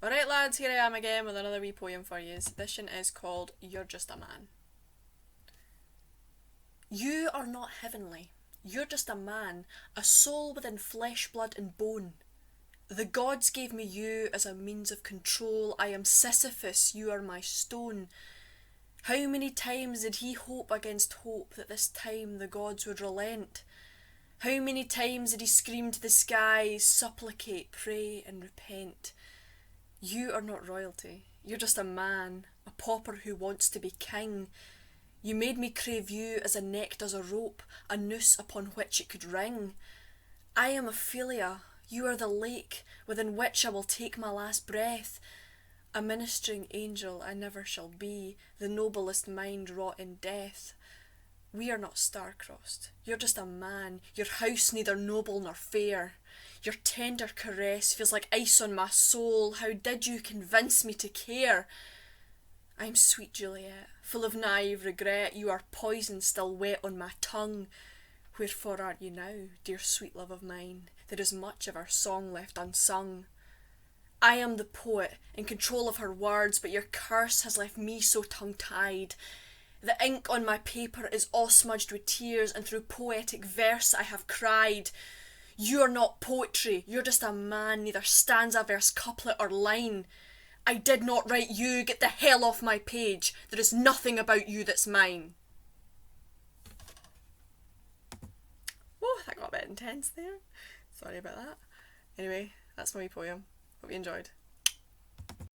Alright lads, here I am again with another wee poem for you. This one is called You're Just a Man. You are not heavenly. You're just a man, a soul within flesh, blood and bone. The gods gave me you as a means of control. I am Sisyphus, you are my stone. How many times did he hope against hope that this time the gods would relent? How many times did he scream to the skies, supplicate, pray and repent? You are not royalty. You're just a man, a pauper who wants to be king. You made me crave you as a neck does a rope, a noose upon which it could ring. I am Ophelia, you are the lake within which I will take my last breath. A ministering angel I never shall be, the noblest mind wrought in death. We are not star-crossed. You're just a man, your house neither noble nor fair. Your tender caress feels like ice on my soul. How did you convince me to care? I'm sweet Juliet, full of naive regret. You are poison still wet on my tongue. Wherefore art you now, dear sweet love of mine? There is much of our song left unsung. I am the poet, in control of her words, but your curse has left me so tongue-tied. The ink on my paper is all smudged with tears, and through poetic verse I have cried. You are not poetry, you're just a man, neither stanza, verse, couplet or line. I did not write you, get the hell off my page. There is nothing about you that's mine. Oh, that got a bit intense there. Sorry about that. Anyway, that's my wee poem. Hope you enjoyed.